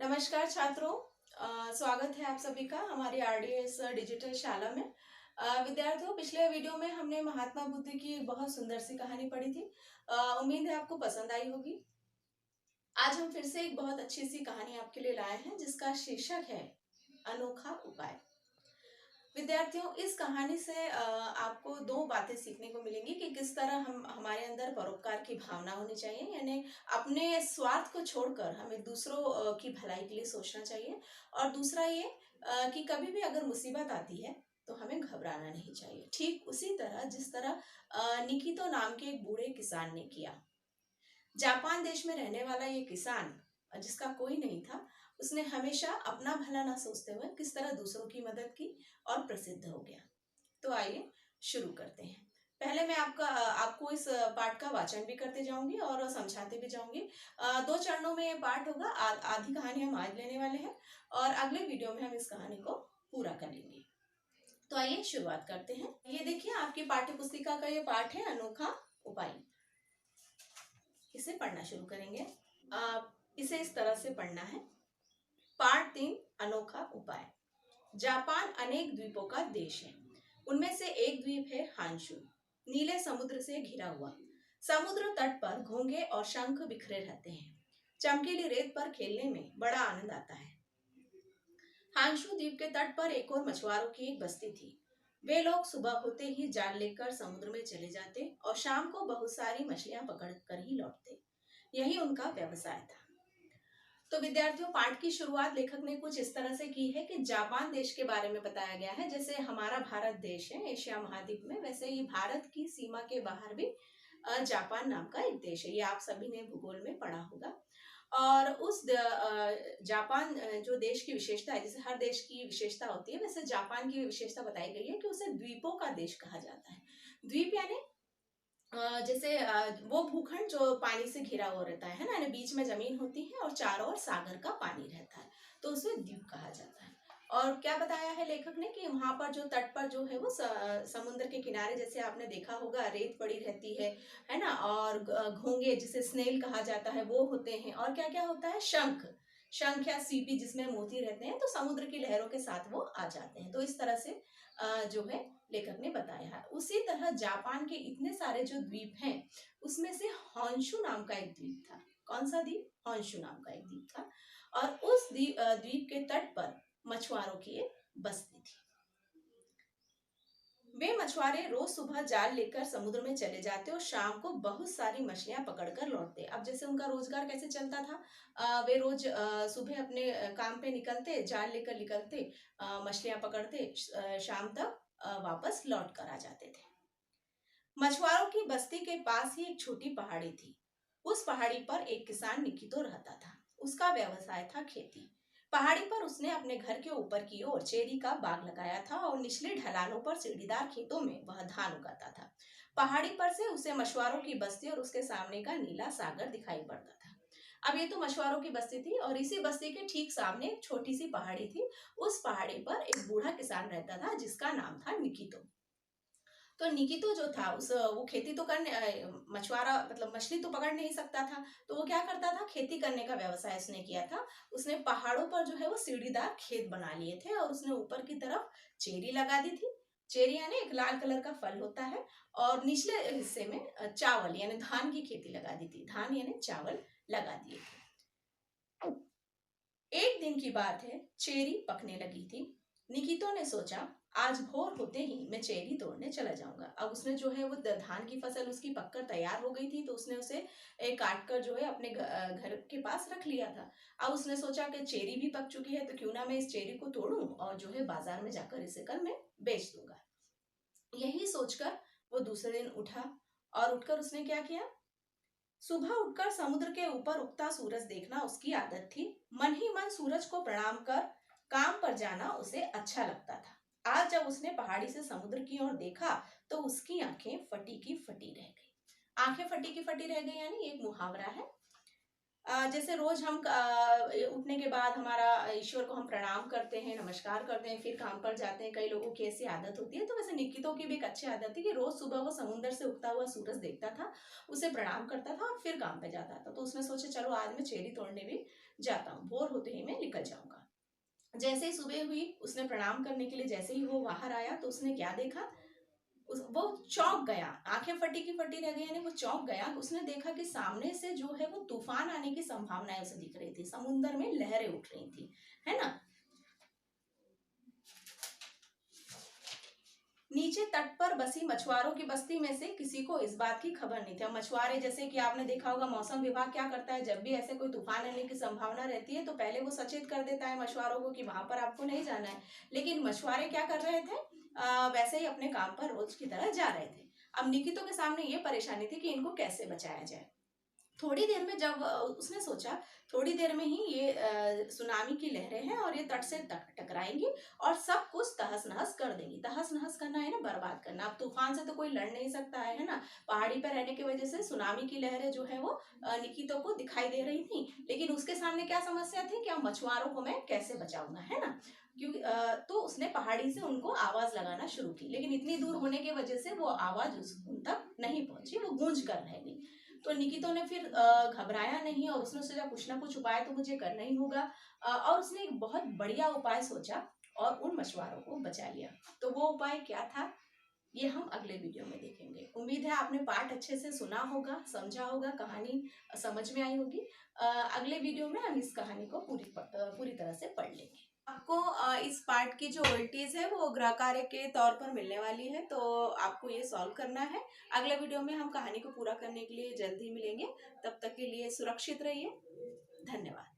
नमस्कार छात्रों। स्वागत है आप सभी का हमारी आरडीएस डिजिटल शाला में। विद्यार्थियों, पिछले वीडियो में हमने महात्मा बुद्ध की एक बहुत सुंदर सी कहानी पढ़ी थी। उम्मीद है आपको पसंद आई होगी। आज हम फिर से एक बहुत अच्छी सी कहानी आपके लिए लाए हैं जिसका शीर्षक है अनोखा उपाय। विद्यार्थियों, इस कहानी से आपको दो बातें सीखने को मिलेंगी कि किस तरह हम हमारे अंदर परोपकार की भावना होनी चाहिए, यानी अपने स्वार्थ को छोड़कर हमें दूसरों की भलाई के लिए सोचना चाहिए। और दूसरा ये कि कभी भी अगर मुसीबत आती है तो हमें घबराना नहीं चाहिए, ठीक उसी तरह जिस तरह निकितो नाम के एक बूढ़े किसान ने किया। जापान देश में रहने वाला ये किसान, जिसका कोई नहीं था, उसने हमेशा अपना भला ना सोचते हुए किस तरह दूसरों की मदद की और प्रसिद्ध हो गया। तो आइए शुरू करते हैं। पहले मैं आपको इस पाठ का वाचन भी करते जाऊंगी और समझाते भी जाऊंगी। दो चरणों में ये पाठ होगा। आधी कहानी हम आज लेने वाले हैं और अगले वीडियो में हम इस कहानी को पूरा कर लेंगे। तो आइए शुरुआत करते हैं। ये देखिए, आपकी पाठ्य पुस्तिका का ये पाठ है अनोखा उपाय। इसे पढ़ना शुरू करेंगे। इसे इस तरह से पढ़ना है। पाठ 3, अनोखा उपाय। जापान अनेक द्वीपों का देश है। उनमें से एक द्वीप है हांशु, नीले समुद्र से घिरा हुआ। समुद्र तट पर घोंगे और शंख बिखरे रहते हैं। चमकीली रेत पर खेलने में बड़ा आनंद आता है। हांशु द्वीप के तट पर एक और मछुआरों की एक बस्ती थी। वे लोग सुबह होते ही जाल लेकर समुद्र में चले जाते और शाम को बहुत सारी मछलियां पकड़ कर ही लौटते। यही उनका व्यवसाय था। तो विद्यार्थियों, पाठ की शुरुआत लेखक ने कुछ इस तरह से की है कि जापान देश के बारे में बताया गया है। जैसे हमारा भारत देश है एशिया महाद्वीप में, वैसे ही भारत की सीमा के बाहर भी जापान नाम का एक देश है। ये आप सभी ने भूगोल में पढ़ा होगा। और जापान जो देश की विशेषता है, जैसे हर देश की विशेषता होती है, वैसे जापान की विशेषता बताई गई है कि उसे द्वीपों का देश कहा जाता है। द्वीप यानी जैसे वो भूखंड जो पानी से घिरा हुआ रहता है ना, यानी बीच में जमीन होती है और चारों ओर सागर का पानी रहता है, तो उसे द्वीप कहा जाता है। और क्या बताया है लेखक ने कि वहां पर जो तट पर जो है वो समुद्र के किनारे, जैसे आपने देखा होगा, रेत पड़ी रहती है ना, और घोंगे जिसे स्नेल कहा जाता है वो होते हैं। और क्या क्या होता है, शंख शंख या सीपी जिसमें मोती रहते हैं, तो समुद्र की लहरों के साथ वो आ जाते हैं। तो इस तरह से जो है लेखक ने बताया है। उसी तरह जापान के इतने सारे जो द्वीप हैं, उसमें से हॉन्शु नाम का एक द्वीप था। कौन सा द्वीप? हॉन्शु नाम का एक द्वीप था। और उस द्वीप के तट पर मछुआरों की एक बस्ती थी। वे मछुआरे रोज सुबह जाल लेकर समुद्र में चले जाते और शाम को बहुत सारी मछलियां पकड़कर लौटते। अब जैसे उनका रोजगार कैसे चलता था, वे रोज सुबह अपने काम पे निकलते, जाल लेकर निकलते, मछलियां पकड़ते, शाम तक वापस लौट कर आ जाते थे। मछुआरों की बस्ती के पास ही एक छोटी पहाड़ी थी। उस पहाड़ी पर एक किसान निकितो रहता था। उसका व्यवसाय था खेती। पहाड़ी पर उसने अपने घर के ऊपर की ओर चेरी का बाग लगाया था और निचले ढलानों पर सीढ़ीदार खेतों में वह धान उगाता था। पहाड़ी पर से उसे मछुआरों की बस्ती और उसके सामने का नीला सागर दिखाई पड़ता था। अब ये तो मछुआरों की बस्ती थी और इसी बस्ती के ठीक सामने एक छोटी सी पहाड़ी थी। उस पहाड़ी पर एक बूढ़ा किसान रहता था जिसका नाम था निकितो। तो निकितो जो था, उस वो खेती तो करने मछुआरा मतलब मछली तो पकड़ नहीं सकता था, तो वो क्या करता था, खेती करने का व्यवसाय उसने किया था। उसने पहाड़ों पर जो है वो सीढ़ीदार खेत बना लिए थे और उसने ऊपर की तरफ चेरी लगा दी थी। चेरी यानी एक लाल कलर का फल होता है। और निचले हिस्से में चावल यानी धान की खेती लगा दी थी। धान यानी चावल लगा दिए थे। एक दिन की बात है, चेरी पकने लगी थी। निकितो ने सोचा, आज भोर होते ही मैं चेरी तोड़ने चला जाऊंगा। अब उसने जो है वो धान की फसल उसकी पककर तैयार हो गई थी, तो उसने उसे काट कर जो है अपने घर के पास रख लिया था। अब उसने सोचा कि चेरी भी पक चुकी है, तो क्यों ना मैं इस चेरी को तोड़ूं और जो है बाजार में जाकर इसे कल मैं बेच दूंगा। यही सोचकर वो दूसरे दिन उठा और उठकर उसने क्या किया, सुबह उठकर समुद्र के ऊपर उगता सूरज देखना उसकी आदत थी। मन ही मन सूरज को प्रणाम कर काम पर जाना उसे अच्छा लगता था। आज जब उसने पहाड़ी से समुद्र की ओर देखा तो उसकी आंखें फटी की फटी रह गई। आंखें फटी की फटी रह गई यानी एक मुहावरा है। जैसे रोज हम उठने के बाद हमारा ईश्वर को हम प्रणाम करते हैं, नमस्कार करते हैं, फिर काम पर जाते हैं। कई लोगों की ऐसी आदत होती है। तो वैसे निकितो की भी एक अच्छी आदत थी कि रोज सुबह वो समुद्र से उगता हुआ सूरज देखता था, उसे प्रणाम करता था और फिर काम पे जाता था। तो उसने सोचा चलो आज मैं चेरी तोड़ने भी जाता हूँ, भोर होते ही मैं निकल जाऊंगा। जैसे ही सुबह हुई, उसने प्रणाम करने के लिए जैसे ही वो बाहर आया तो उसने क्या देखा, वो चौंक गया, आंखें फटी की फटी रह गई, यानी वो चौंक गया। उसने देखा कि सामने से जो है वो तूफान आने की संभावनाएं उसे दिख रही थी, समुद्र में लहरें उठ रही थी, है ना। नीचे तट पर बसी मछुआरों की बस्ती में से किसी को इस बात की खबर नहीं थी। अब मछुआरे, जैसे कि आपने देखा होगा मौसम विभाग क्या करता है, जब भी ऐसे कोई तूफान आने की संभावना रहती है तो पहले वो सचेत कर देता है मछुआरों को कि वहां पर आपको नहीं जाना है। लेकिन मछुआरे क्या कर रहे थे, वैसे ही अपने काम पर रोज की तरह जा रहे थे। अब निकितो के सामने ये परेशानी थी कि इनको कैसे बचाया जाए। थोड़ी देर में जब उसने सोचा, थोड़ी देर में ही ये सुनामी की लहरें हैं और ये तट से टकराएंगी और सब कुछ तहस नहस कर देंगी। तहस नहस करना है ना, बर्बाद करना। अब तूफान से तो कोई लड़ नहीं सकता है ना। पहाड़ी पर रहने की वजह से सुनामी की लहरें जो है वो निकितो को दिखाई दे रही थी। लेकिन उसके सामने क्या समस्या थी कि अब मछुआरों को मैं कैसे बचाऊंगा, है ना। क्योंकि तो उसने पहाड़ी से उनको आवाज लगाना शुरू की, लेकिन इतनी दूर होने की वजह से वो आवाज उन तक नहीं पहुंची, वो गूंज कर रह गई। तो निकितो ने फिर घबराया नहीं और उसने सोचा कुछ ना कुछ उपाय तो मुझे करना ही होगा। और उसने एक बहुत बढ़िया उपाय सोचा और उन मछुआरों को बचा लिया। तो वो उपाय क्या था, ये हम अगले वीडियो में देखेंगे। उम्मीद है आपने पाठ अच्छे से सुना होगा, समझा होगा, कहानी समझ में आई होगी। अगले वीडियो में हम इस कहानी को पूरी तरह से पढ़ लेंगे। आपको इस पार्ट की जो उल्टीज है वो गृह कार्य के तौर पर मिलने वाली है, तो आपको ये सॉल्व करना है। अगले वीडियो में हम कहानी को पूरा करने के लिए जल्द ही मिलेंगे। तब तक के लिए सुरक्षित रहिए। धन्यवाद।